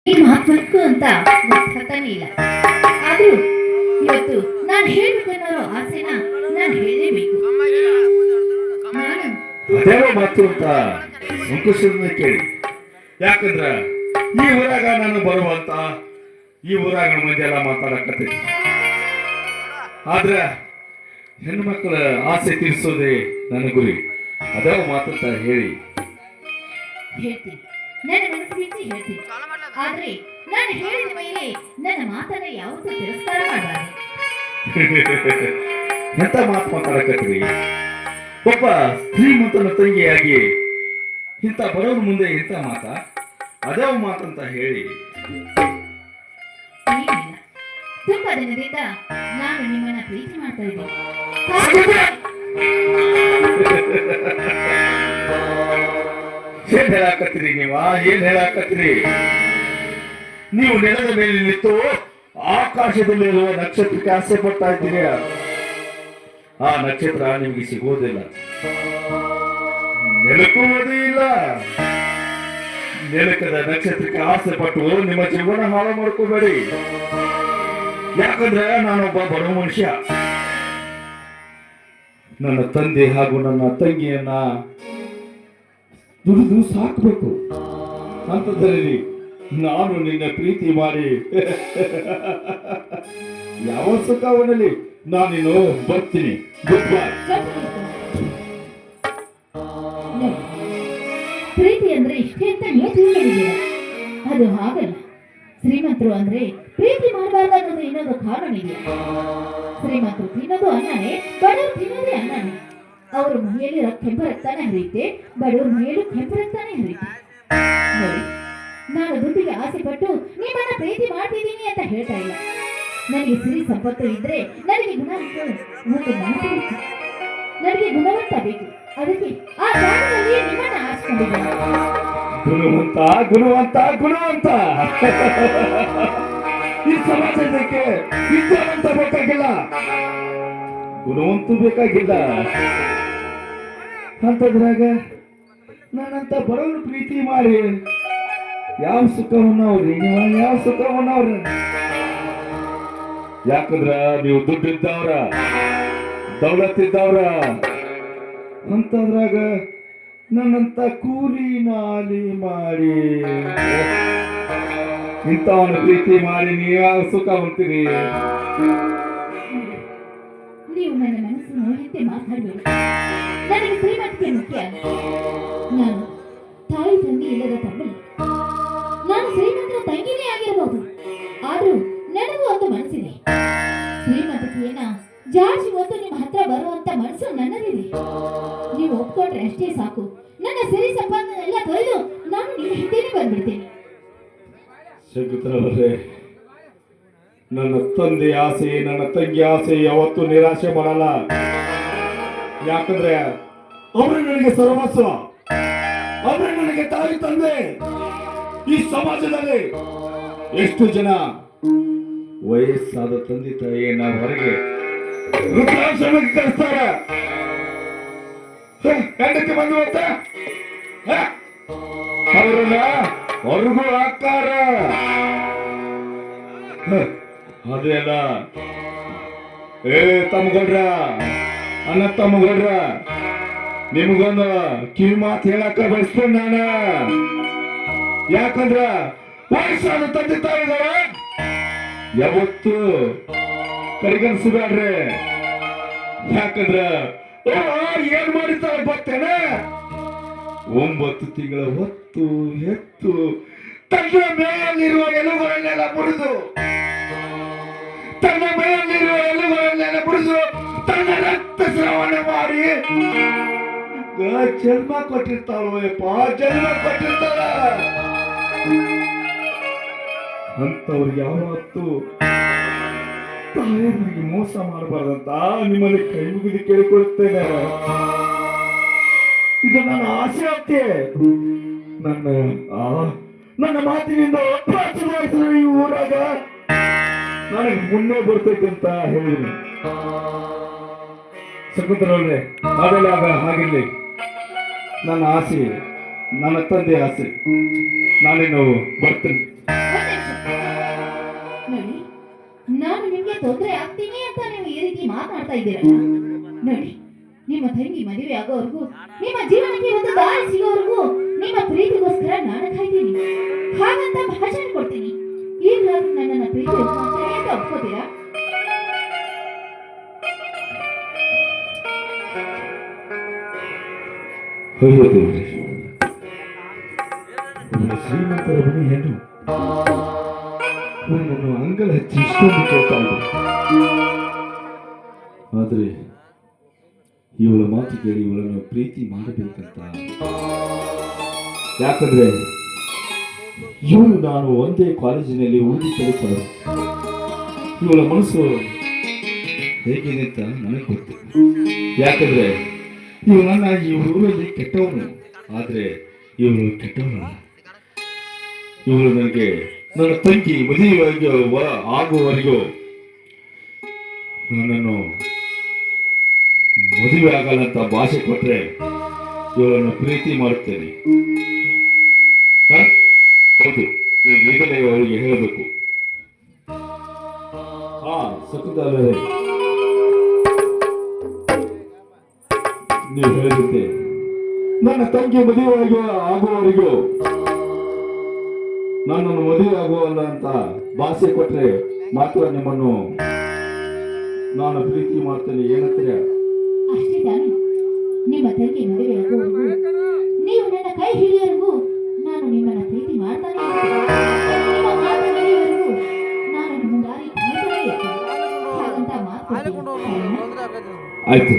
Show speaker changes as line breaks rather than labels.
ಈ ಮಹತ್ವಕ್ಕೂ ಅಂತ ಗೊತ್ತಾಗ್ತಾನೆ ಇಲ್ಲ. ಆದ್ರೂ ಇವತ್ತು ನಾನು ಹೇಳ್ಬೇಕನ್ನೋ ಆಸೆನ ನಾನು ಹೇಳಲೇಬೇಕು. ನಾನು
ಅದೇನೋ ಮಾತು ಅಂತ ಸಂಕುಶನ ಕೇಳಿ. ಯಾಕಂದ್ರ ಈ ಊರಾಗ ನಾನು ಬರುವಂತ ಈ ಊರಾಗ ಮಂದಿ ಎಲ್ಲ ಮಾತಾಡಕತ್ತಿ. ಆದ್ರ ಹೆಣ್ಮಕ್ಳ ಆಸೆ ತೀರಿಸೋದೇ ನನ್ನ ಗುರಿ. ಅದೇ ಮಾತಂತ ಹೇಳಿ
ಹೇಳ್ತೀನಿ, ನನ್ನ ಮನಸ್ಸಿಗೆ ಹೇಳ್ತೀನಿ. ಆದ್ರೆ ನಾನು ಹೇಳಿದ ಮೇಲೆ ನನ್ನ ಮಾತನ್ನ ಯಾವತ್ತೂ ತಿರಸ್ಕಾರ ಮಾಡಬಾರದು.
ಎಂತ ಮಾತು ಮಾತಾಡಕತ್ರಿ? ಒಬ್ಬ ಶ್ರೀಮಂತನ ತಂಗಿಯಾಗಿ ಇಂಥ ಬರೋದು ಮುಂದೆ ಇಂಥ ಮಾತ ಅದೇ ಮಾತಂತ ಹೇಳಿ.
ಏನಿಲ್ಲ, ತುಂಬಾ ದಿನದಿಂದ ನಾನು ನಿಮ್ಮನ್ನ ಪ್ರೀತಿ ಮಾಡ್ತಾ ಇದ್ದೀನಿ.
ಏನ್ ಹೇಳಾಕತ್ತೀರಿ ನೀವ? ಏನ್ ಹೇಳಾಕತ್ತೀರಿ? ನೀವು ನೆಲದ ಮೇಲೆ ನಿಂತು ಆಕಾಶದಲ್ಲಿರುವ ನಕ್ಷತ್ರಕ್ಕೆ ಆಸೆ ಪಡ್ತಾ ಇದ್ದೀರಿ. ಆ ನಕ್ಷತ್ರ ನಿಮ್ಗೆ ಸಿಗೋದಿಲ್ಲ, ನೆಲಕ್ಕುವುದೂ ಇಲ್ಲ. ನೆಲಕದ ನಕ್ಷತ್ರಕ್ಕೆ ಆಸೆ ಪಟ್ಟು ನಿಮ್ಮ ಜೀವನ ಹಾಳು ಮಾಡ್ಕೋಬೇಡಿ. ಯಾಕಂದ್ರೆ ನಾನೊಬ್ಬ ಬಡವ ಮನುಷ್ಯ. ನನ್ನ ತಂದೆ ಹಾಗೂ ನನ್ನ ತಂಗಿಯನ್ನ ದುಡಿದು ಸಾಕಬೇಕು. ಅಂತದ್ರಲ್ಲಿ ನಾನು ನಿನ್ನ ಪ್ರೀತಿ ಮಾಡಿ ಯಾವ ಸುಖವನಲ್ಲಿ ನಾನಿನ್ನು ಬರ್ತೀನಿ. Good bye.
ಪ್ರೀತಿ ಅಂದ್ರೆ ಇಷ್ಟೇ ಅಂತ ನೀವು ತಿಳ್ಕೊಂಡಿದ್ದೀರ. ಅದು ಹಾಗಲ್ಲ. ಶ್ರೀಮಂತರು ಅಂದ್ರೆ ಪ್ರೀತಿ ಮಾಡಬಾರ್ದು ಅನ್ನೋದು ಇನ್ನೊಂದು ಕಾರಣ ಇದೆಯಾ? ಶ್ರೀಮಂತರು ತಿನ್ನೋದು ಅನ್ನನೇ, ಬಡವರು ತಿನ್ನೋದೇ ಅನ್ನನೇ. ಅವ್ರ ಮನೆಯಲ್ಲಿ ಕೆಂಪು ರಕ್ತಾನೆ ಹರಿಯುತ್ತೆ, ಬಡವ್ರ ಮನೆಯಲ್ಲೂ ಕೆಂಪು ರಕ್ತಾನೆ ಹರಿಯುತ್ತೆ. ನೋಡಿ, ನಾನು ದುಡ್ಡಿಗೆ ಆಸೆ ಪಟ್ಟು ನಿಮ್ಮನ್ನ ಪ್ರೀತಿ ಮಾಡ್ತಿದ್ದೀನಿ ಅಂತ ಹೇಳ್ತಾ ಇಲ್ಲ. ನನಗೆ ಸಿರಿ ಸಂಪತ್ತು ಇದ್ರೆ ನನಗೆ ಒಂದು ಮನಸ್ಸು ಬೇಕು. ನನಗೆ ಗುಣವಂತ ಬೇಕು. ಅದಕ್ಕೆ ಆ ಜಾಗದಲ್ಲಿ ನಿಮ್ಮನ್ನ ಆರಿಸ್ಕೊಂಡಿದ್ದೀನಿ.
ಗುಣವಂತ ಗುಣವಂತ ಗುಣವಂತ ಈ ಸಮಾಜಕ್ಕೆ ವಿದ್ಯಾವಂತ ಬೇಕಾಗಿಲ್ಲ, ಗುಣವಂತೂ ಬೇಕಾಗಿಲ್ಲ. ಅಂತದ್ರಾಗ ನಾನಂತ ಬಡವನು ಪ್ರೀತಿ ಮಾಡಿ ಯಾವ ಸುಖವನ್ನ ಅವ್ರಿ ನೀವು ಯಾವ ಸುಖವನ್ನ ಅವ್ರ? ಯಾಕಂದ್ರ ನೀವು ದುಡ್ಡಿದ್ದವ್ರ, ದೌಲತ್ತಿದ್ದವ್ರ. ಅಂತದ್ರಾಗ ನನ್ನಂತ ಕೂಲಿ ನಾಲಿ ಮಾಡಿ ಇಂಥವನ್ನ ಪ್ರೀತಿ ಮಾಡಿ ನೀವ್ ಸುಖ ಹೊಂತೀರಿ?
ನೀವು ನನ್ನ ಮನಸ್ಸು ನೋಡಿದ್ದೆ ಮಾತಾಡಬೇಡಿ. ನನಗೆ ಶ್ರೀಮಂತಿಕೆ ಮುಖ್ಯ. ನಾನು ತಾಯಿ ತಂಗಿ ಇಲ್ಲದ ತಮ್ಮಳು. ನಾನು ಶ್ರೀಮಂತರ ತಂಗಿನೇ ಆಗಿರಬಹುದು. ಆದ್ರೂ ನನಗೂ ಒಂದು ಮನಸ್ಸಿದೆ. ಶ್ರೀಮಂತಿಕೆಯನ್ನ ಜಾರ್ಜ್ ಒಂದು ನಿಮ್ಮ ಹತ್ರ ಬರುವಂತ ಮನಸ್ಸು ನನ್ನದಿದೆ. ನೀವು ಒಪ್ಕೊಂಡ್ರೆ ಅಷ್ಟೇ ಸಾಕು. ನನ್ನ ಸಿರಿ ಸಂಪಾದನೆಲ್ಲ ತೊರೆದು ನಾನು ನಿಮ್ಮ ಹಿಂದೆನೇ ಬಂದ್ಬಿಡ್ತೇನೆ.
ಶಂಕರವರೇ, ನನ್ನ ತಂದೆ ಆಸೆ ನನ್ನ ತಂಗಿ ಆಸೆ ಯಾವತ್ತೂ ನಿರಾಶೆ ಮಾಡಲ್ಲ. ಯಾಕಂದ್ರೆ ಅವರು ನನಗೆ ಸರ್ವಸ್ವ, ಅವರು ನನಗೆ ತಾಯಿ ತಂದೆ. ಈ ಸಮಾಜದಲ್ಲಿ ಎಷ್ಟು ಜನ ವಯಸ್ಸಾದ ತಂದೆ ತಾಯಿಯನ್ನ ಹೊರಗೆ ವೃದ್ಧಾಶ್ರಮಕ್ಕೆ ಕಳಿಸ್ತಾರೆ. ಹೆಂಡತಿ ಬಂದು ಅವ್ರನ್ನ ಹೊರಗೂ ಹಾಕ್ತಾರ. ಅದೇಲ್ಲ ತಮ್ಮಗಳ್ರ, ಅಣ್ಣ ತಮ್ಮಗಳ್ರ, ನಿಮ್ಗೊಂದು ಕಿವಿ ಮಾತು ಹೇಳಕ್ಕ ಬಯಸ್ತೇನೆ ನಾನು. ಯಾಕಂದ್ರ ವಯಸ್ಸಾದ ತಂದೆ ತಾಯಿಗಳ ಯಾವತ್ತು ಪರಿಗಣಿಸಬೇಡ್ರಿ. ಯಾಕಂದ್ರ ಏನ್ ಮಾಡಿರ್ತಾರೆ ಗೊತ್ತೇನೆ? 9 ತಿಂಗಳ ಹೊತ್ತು ಹೆತ್ತು ತನ್ನ ಮೇಲಿರುವ ಎಲುಗಳನ್ನೆಲ್ಲ ಮುರಿದು, ತನ್ನ ಮೇಲಿರುವ ಎಲುಗಳನ್ನೆಲ್ಲ ಮುರಿದು ತನ್ನ ರಕ್ತ ಸ್ರಾವಣ ಮಾಡಿ ಜನ್ಮ ಕೊಟ್ಟಿರ್ತಾಳಪ್ಪ, ಜನ್ಮ ಕೊಟ್ಟಿರ್ತಾಳ. ಅಂತವ್ರಿಗೆ ಯಾವತ್ತು ತಾಯಿಗೆ ಮೋಸ ಮಾಡಬಾರ್ದಂತ ನಿಮ್ಮಲ್ಲಿ ಕೈ ಮುಗಿದು ಕೇಳಿಕೊಳ್ಳುತ್ತೇನೆ. ಇದು ನನ್ನ ಆಸೆ ಆಗ್ತೆ. ನನ್ನ ಮಾತಿನಿಂದ ಈ ಊರಾಗ ನನಗೆ ಮುನ್ನೆ ಬರ್ತೈತೆ ಅಂತ ಹೇಳಿದ್ರು. ಶಕುಂತಲವ್ರೆ, ಅದೆಲ್ಲ ಹಾಗಿರ್ಲಿ. ನನ್ನ ಆಸೆ, ನನ್ನ ತಂದೆ ಆಸೆ. ನಾನೇನು ಬರ್ತೀನಿ.
ತೊಂದರೆ ಆಗ್ತೀನಿ ಅಂತ ನೀವು ಈ ರೀತಿ ಮಾತನಾಡ್ತಾ ಇದ್ದೀರಲ್ಲ. ನೋಡಿ, ನಿಮ್ಮ ತಂಗಿ ಮದುವೆ ಆಗೋವರೆಗೂ, ನಿಮ್ಮ ಜೀವನಕ್ಕೆ ಒಂದು ದಾರಿ ಸಿಗೋವರೆಗೂ ನಿಮ್ಮ ಪ್ರೀತಿಗೋಸ್ಕರ ನಾನು ಕಾಯ್ತೀನಿ. ಹಾಗಂತ ಭಾಷಣ ಕೊಡ್ತೀನಿ. ಈಗಲಾದ್ರೂ ನನ್ನನ್ನ ಪ್ರೀತಿ ಮಾಡ್ತೀನಿ ಅಂತ ಒಪ್ಕೋತೀರಾ?
ಹೌದು, ಶ್ರೀಮಂತರ ಮನೆ ಹೆಣ್ಣು ನನ್ನನ್ನು ಅಂಗಳ ಹಚ್ಚಿ ಇಷ್ಟೊಂದು ಕೇಳ್ತಾಳೆ. ಆದರೆ ಇವಳ ಮಾತು ಕೇಳಿ ಇವಳನ್ನು ಪ್ರೀತಿ ಮಾಡಬೇಕಂತ. ಯಾಕಂದ್ರೆ ಇವಳು ನಾನು ಒಂದೇ ಕಾಲೇಜಿನಲ್ಲಿ ಓದಿ ಕಲಿತಳು. ಇವಳ ಮನಸ್ಸು ಹೇಗಿದೆ ಅಂತ ನನಗೆ ಗೊತ್ತು. ಯಾಕಂದ್ರೆ ಇವಳು ನನ್ನ ಈ ಊರಲ್ಲಿ ಕೆಟ್ಟವನು, ಆದರೆ ಇವಳು ಕೆಟ್ಟವನು. ಇವಳು ನನಗೆ ನನ್ನ ತಂಗಿ ಮದುವೆ ಆಗುವವರೆಗೂ ನನ್ನನ್ನು ಮದುವೆ ಆಗಲ್ಲ ಅಂತ ಭಾಷೆ ಕೊಟ್ರೆ ಇವಳನ್ನು ಪ್ರೀತಿ ಮಾಡುತ್ತೇನೆ. ಹೌದು, ಈಗಲೇ ಅವಳಿಗೆ ಹೇಳಬೇಕು. ಸಕುಂತಲರೇ, ನೀವು ಹೇಳಿದಂತೆ ನನ್ನ ತಂಗಿ ಮದುವೆ ಆಗುವವರೆಗೂ ನನ್ನನ್ನು ಮದುವೆ ಆಗುವಲ್ಲ ಅಂತ ಭಾಷೆ ಕೊಟ್ರೆ ಮಾತ್ರ ನಿಮ್ಮನ್ನು ನಾನು ಪ್ರೀತಿ ಮಾಡ್ತೇನೆ. ಏನಂತೀರ?
ಅಷ್ಟೇ ತಾನೆ? ನಿಮ್ಮ ತಂಗಿ ಮದುವೆ ಆಗುವವರೆಗೂ, ನೀವು ನನ್ನ ಕೈ ಹಿಡಿಯೋವರೆಗೂ ನಾನು ನಿಮ್ಮನ್ನ ಪ್ರೀತಿ ಮಾಡ್ತಾನೆ ಇರ್ತೀನಿ. ನಿಮ್ಮ ಮಾತು ನಡೆಯುವವರೆಗೂ ನಾನು ನಿಮ್ಮ ದಾರಿ ಕಾಯ್ತಾನೆ ಇರ್ತೀನಿ. ಹಾಗಂತ ಮಾತು ಕೊಡ್ತೀನಿ.
ಆಯ್ತು.